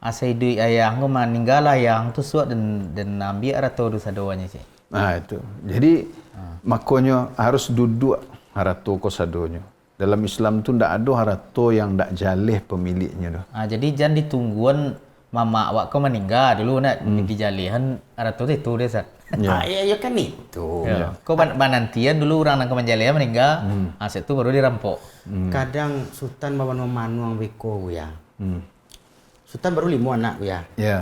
Asai duit ayah ngo meninggal ayah tu suat dan ambil atau dosa doanya sih. Nah itu. Jadi makanya harus duduk harato kosadonyo. Dalam Islam tu ndak ada harato yang ndak jaleh pemiliknya dah. Jadi jangan ditungguan mama awak kau meninggal dulu nak dijalihan harato itu dia sat. Ya kan itu. Ya. Kau nantian dulu orang nak menjalihan meninggal, aset tu baru dirampok. Kadang Sultan bawa manuang beko ya. Sultan baru 5 anak ya. Ya.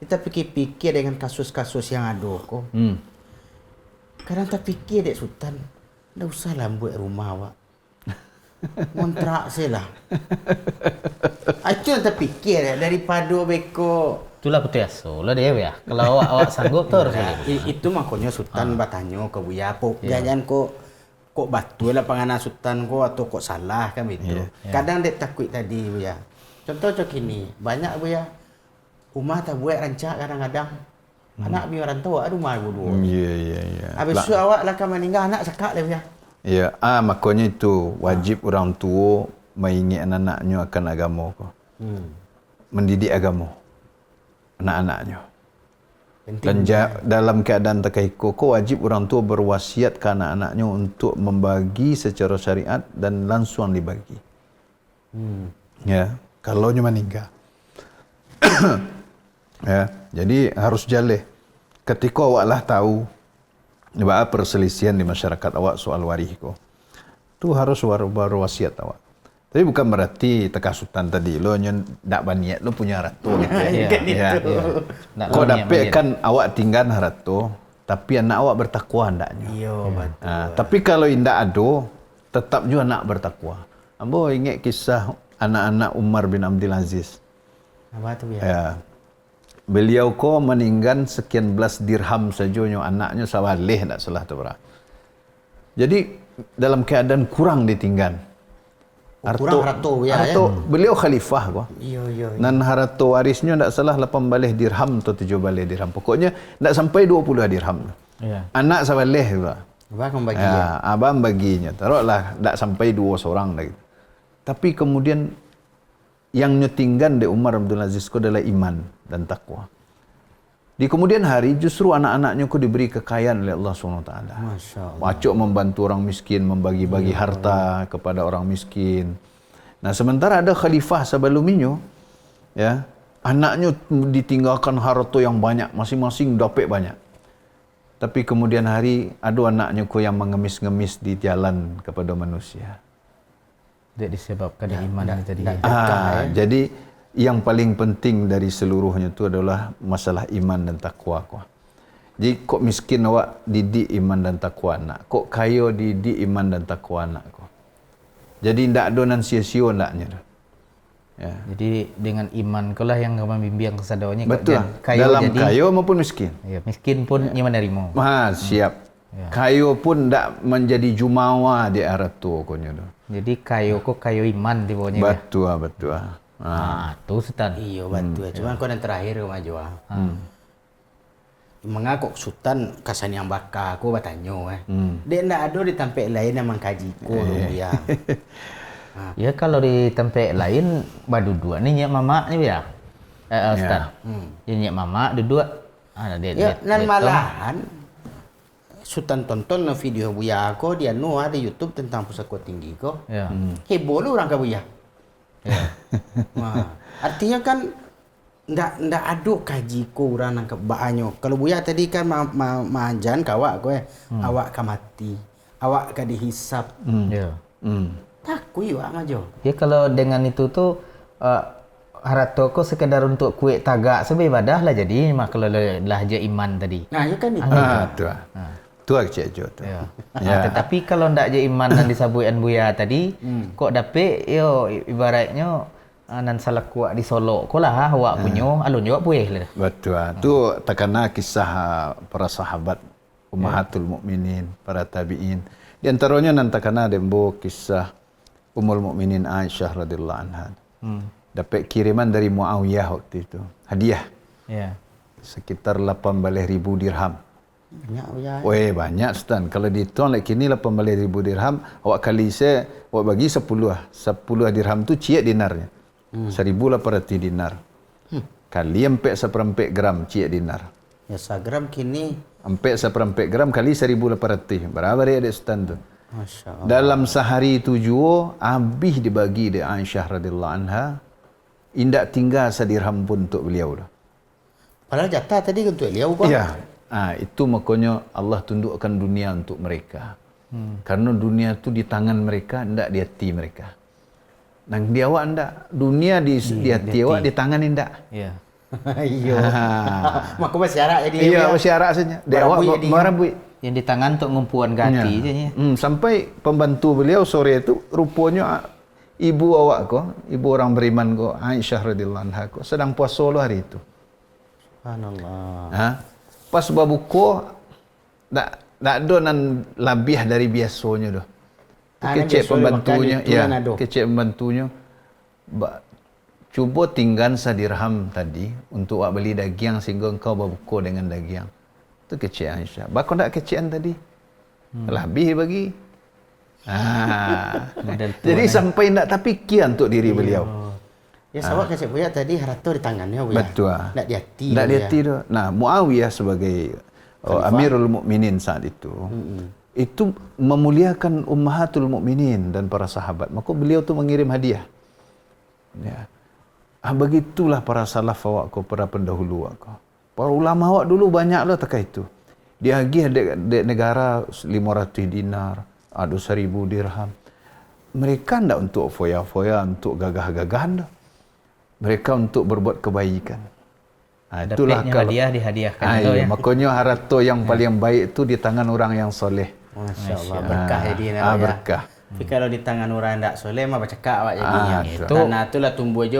Kita pikir-pikir dengan kasus-kasus yang ada kok. Kadang tak fikir dek Sultan, dah usahlah buat rumah awak. Kontrak saya lah. Itu yang tak fikir daripada beko. Itulah putus lah dia ya. Kalau awak sanggup tu harus. Itu makanya Sultan bertanya ke Buya, jangan kok batu lah penganan Sultan ko atau kok salah kan itu. Kadang dek takut tadi Buya. Contoh macam ini, banyak Buya. Rumah tak buat rancak kadang-kadang. Anak biar orang tua rumah dua. Ya. Habis tu awak lah kan meninggal anak sekak lah Buya. Ya, makanya itu wajib orang tua mengingat anak-anaknya akan agama ko. Mendidik agama anak-anaknya. Dan dalam keadaan takaiko ko wajib orang tua berwasiat ke anak-anaknya untuk membagi secara syariat dan langsung dibagi. Ya, kalau nya meninggal. Ya, jadi harus jaleh. Ketika awak lah tahu bahwa perselisihan di masyarakat awak soal waris ko, tu harus berwasiat awak. Tapi bukan berarti tekasutan tadi lo ndak baniat lo punya ratu gitu ya. Kau dapat kan awak tinggal ratu, tapi anak awak bertakwa ndaknya. Iya, betul. Tapi kalau indak ado, tetap juga anak bertakwa. Ambo ingat kisah anak-anak Umar bin Abdul Aziz. Apa tu ya? Ya. Beliau ko meninggal sekian belas dirham saja anaknya sawaleh tak salah tu berapa. Jadi dalam keadaan kurang ditinggal. Kurang harto ya. Beliau khalifah ko. Iya. Dan harto warisnya tak salah 8 balih dirham atau 7 balih dirham. Pokoknya tak sampai 20 dirham. Ya. Anak sawaleh pula. Abang bagi ya. Abang baginya. Taruhlah tak sampai 2 seorang lagi. Tapi kemudian yang nyetinggan di Umar Abdul Aziz ko adalah iman dan takwa. Di kemudian hari justru anak-anaknya ko diberi kekayaan oleh Allah SWT. Masya Allah. Wacuk membantu orang miskin, membagi-bagi harta kepada orang miskin. Nah sementara ada khalifah sebelumnya, ya, anaknya ditinggalkan harta yang banyak, masing-masing dapat banyak. Tapi kemudian hari ada anaknya ko yang mengemis-ngemis di jalan kepada manusia. Tidak disebabkan iman tadi. Jadi yang paling penting dari seluruhnya itu adalah masalah iman dan takwa. Jadi kok miskin awak didik iman dan takwa anak, kok kaya didik iman dan takwa anak. Jadi tidak ada nan sia-sia naknya. Ya. Jadi dengan iman kau lah yang membimbing kesadarannya. Betul. Dalam kaya maupun miskin. Ya, miskin pun ia menerima. Siap. Ya. Kayo pun tak menjadi jumawa di arah tu konya tu. Jadi kayo ko kayo iman di bawahnya. Betul. Tu Sultan. Iya betul. Cuma kau yang terakhir maju. Mengakuk Sultan kasan yang bakar aku bertanya dia ndak ada di tempat lain yang mengkaji ko ya. Ya kalau di tempat lain berdua ni nyak mamak ni ya. Ustaz. Ya nyak mamak duduk dan malahan Sultan tonton video Buya ko dia ada YouTube tentang pusaka tinggi ko. Ya. Heboh lu orang ke Buya. Ya. Artinya kan ndak ada kaji ko orang nang kebanyo. Kalau Buya tadi kan manjan kawak ko awak ka mati. Awak ka dihisap. Ya. Takui wak ngajo. Ya kalau dengan itu tu harato ko sekedar untuk kuek tagak sebebadah lah jadi mah kalau lah je iman tadi. Nah, ya kan itu. Tu kecil jo tu. Ya. Tetapi kalau ndak je iman dan disabuian buya tadi, kok dapet yo ibaratnya nan salah kuat di Solo ko lah awak punyo alun juga pueh lah. Betul. Tu takana kisah para sahabat ummahatul mukminin, para tabi'in. Di antaranya nan takana dembo kisah Ummul Mukminin Aisyah radhiyallahu anha. Dapat kiriman dari Muawiyah waktu itu. Hadiah. Ya. Sekitar 18,000 dirham. Banyak ya. Weh, banyak Stan. Kalau dihitung like kini 18,000 dirham, awak kali saya awak bagi 10 lah. 10 dirham tu ciak dinarnya. 1,800 dinar. Kali 4,1 gram ciak dinar. Ya, 1 gram kini 4,1 gram kali 1,800. Berapa dia ada Stan tu? Masya Allah. Dalam sehari tujuh, habis dibagi di Aisyah radhiyallahu anha. Indak tinggal sedirham pun untuk beliau dah. Padahal jatah tadi untuk beliau kan? Ya. Itu makanya Allah tundukkan dunia untuk mereka. Karena dunia tu di tangan mereka, ndak di hati mereka. Nang di awak ndak. Dunia di hati awak, di tangan ndak. Ya. Iya. Maka masyarakat jadi. Iya, masyarakat saja. Di awak marabui. Yang di tangan untuk ngumpuan ganti je nya. Sampai pembantu beliau sore itu rupanya ibu awak ko, ibu orang beriman ko, Aisyah radhiyallahu anha ko sedang puasa lo hari itu. Subhanallah. Pas babuko tak ada nan lebih dari biasanya doh. Kecek pembantunya, kecek pembantunya. Cuba tinggal sedirham tadi untuk awak beli daging sehingga engkau babuko dengan daging. Itu kecek Aisyah. Bakon tak kecekan tadi. Lebih bagi. Jadi sampai nak tapi kian untuk diri beliau. Ya sebab kecek buaya tadi harta di tangannya buaya. Betul. Tak di hati. Tak di hati dah. Nah, Muawiyah sebagai Amirul Mukminin saat itu, itu memuliakan ummahatul mukminin dan para sahabat. Maka beliau tu mengirim hadiah. Ya. Begitulah para salaf awak ko, para pendahulu awak ko. Para ulama awak dulu banyaklah terkait itu. Dia hagih di negara 500 dinar, ada 1,000 dirham. Mereka tidak untuk foya-foya, untuk gagah-gagahan dah. Mereka untuk berbuat kebaikan. Itulah kalau hadiah dihadiahkan. Ya. Makanya harta yang paling baik itu di tangan orang yang soleh. Masya Allah, berkah jadi. Berkah. Tapi kalau di tangan orang tak soleh mah bercakap awak jadi. Tanah tu lah tumbuh je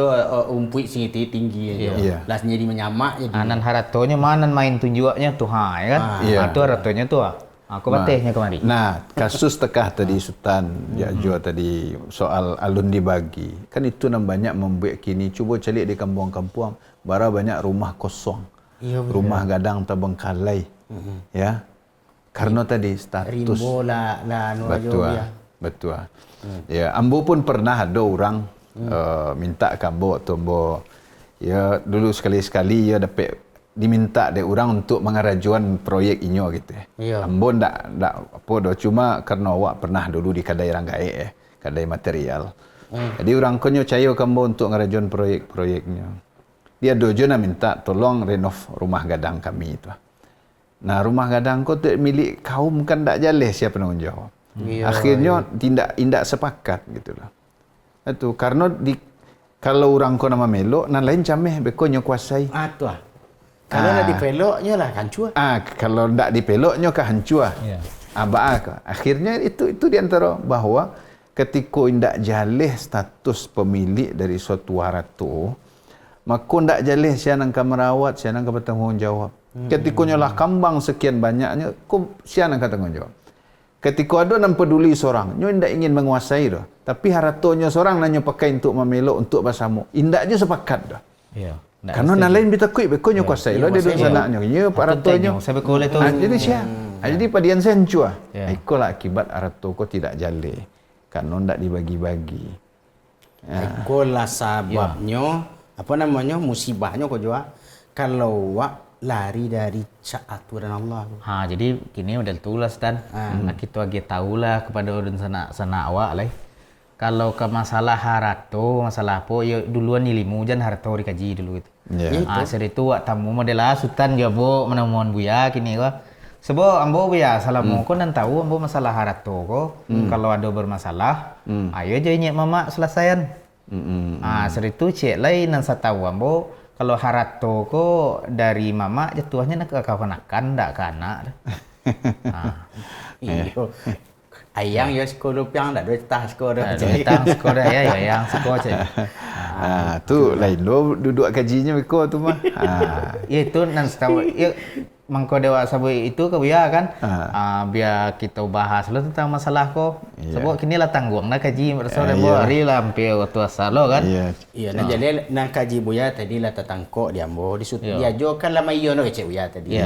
umpuit sing tinggi aja. Lah jadi menyamak jadi. Anan haratonya mana main tunjuknya tuh ya kan. Itu haratonya tuh. Aku batehnya kemari. Nah, kasus tekah tadi Sultan Jajo tadi soal alun dibagi. Kan itu nam banyak membuat kini cuba cari di kampung-kampung bara banyak rumah kosong. Rumah gadang terbengkalai. Ya. Karena tadi status rimbo lah betul. Ya, ambo pun pernah ada orang minta ke ambo atau ambo ya dulu sekali-sekali ya dapat diminta dari orang untuk mengarajuan proyek inyo gitu ya. Ambo ndak apa dah cuma karena awak pernah dulu di kedai ranggai kedai material. Jadi orang konyo cayo ke ambo untuk ngarajuan proyeknya. Dia dojo nak minta tolong renov rumah gadang kami itu. Nah, rumah gadang kau tu milik kaum kan tak jelas siapa penanggung jawab. Akhirnya tindak sepakat gitulah. Itu karena kalau orang kau nama melok nan lain cameh bekonyo kuasai. Kalau nak dipeloknya lah hancur. Kalau ndak dipeloknya ke hancur. Akhirnya itu di antara bahawa ketika indak jaleh status pemilik dari suatu harta, maka ndak jaleh siapa yang merawat, siapa yang bertanggungjawab. Ketika nyolah kambang sekian banyaknya, siapa yang bertanggungjawab. Ketika ada yang peduli seorang, nyo indak ingin menguasai dah. Tapi haratonya seorang nanyo pakai untuk memelok, untuk bersamuk. Indak je sepakat dah. Karena nan lain bitakui bekonyo kuasai lo dia sanaknya. Ya haratonya. Saya berkoleh tu. Jadi sia. Jadi padian sencua. Ikolah akibat harato ko tidak jale. Karena ndak dibagi-bagi. Ikolah sebabnya apa namanya musibahnya kau jual. Kalau wak lari dari aturan Allah. Jadi kini udah tulas dan kita lagi tahulah kepada orang sana awak lah. Kalau ke masalah harato, masalah apa, ya duluan nilimu jangan harato dikaji dulu itu. Ser itu wak tamu modelah Sultan jabo menemuan buya kini kok. Sebab ambo buya salamu ko nan tahu ambo masalah harato ko. Kalau ada bermasalah, ayo je nyek mama selesaian. Seritu cek lain nan satahu ambo kalau harato ko dari mama jatuhnya nak ke kawan-kawan ndak ke anak. Iyo. Ayang yo sekolah piang dak tah sekolah. Tang sekolah ya yang sekolah cek. Tu lain lo duduk kajinya mereka tu mah. Ya itu nan setahu ya mangko dewa sabu itu ke biar kan. Biar kita bahas lo tentang masalah ko. Sebab kini lah tanggung nak kaji bersama hari lah hampir waktu asal kan. Iya, nah jadi nak kaji buya tadi lah tatangkok dia ambo diajokan lama iyo no kecek buya tadi.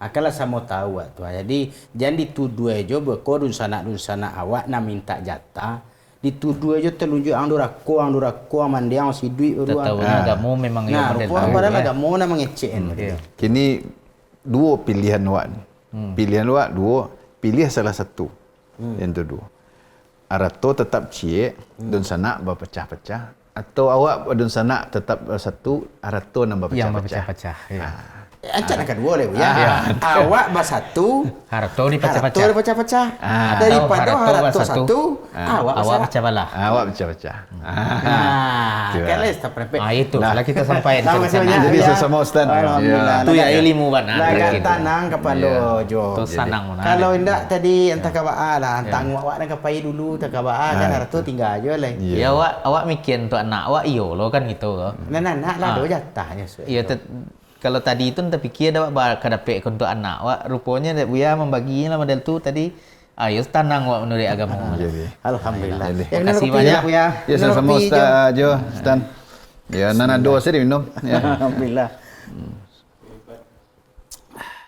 Akalah sama tahu tu. Jadi jangan dituduh aja berko dun sana awak nak minta jatah. Dituduh aja telunjuk ang durako mandi ang si duit uruan. Tahu agama memang iya model. Nah, padahal agama nak mengecek. Kini dua pilihan awak. Pilihan awak dua, pilih salah satu. Yang tu dua. Arato tetap cie, dun sana berpecah-pecah atau awak dun sana tetap satu, arato nambah Yang pecah-pecah. berpecah-pecah. Ya. Ancak nak kedua le ya. Awak bersatu, Harato dipecah-pecah. Harato dipecah-pecah. Daripada harato satu, awak pecah belah. Awak pecah-pecah. Kalau stop repet. Itu kalau kita sampai Terima kasih banyak. Jadi sesama ustaz. Alhamdulillah. Itu ya ilmu benar. Lagat tanang kepada Jo. Itu sanang benar. Kalau indak tadi entah kabaa lah, antang awak nak kapai dulu, tak kabaa kan harato tinggal aja lah. Ya awak mikir untuk anak awak iyo lo kan gitu. Nak lah do jatahnya. Iya kalau tadi itu kita fikir dapat kadapek untuk anak wak rupanya dak buya membaginya model tu tadi ayo tanang wak menurut agama. Alhamdulillah. Terima kasih banyak ya. Ya sama Ustaz Jo, Ustaz. Ya nana doa sini minum. Ya. Alhamdulillah.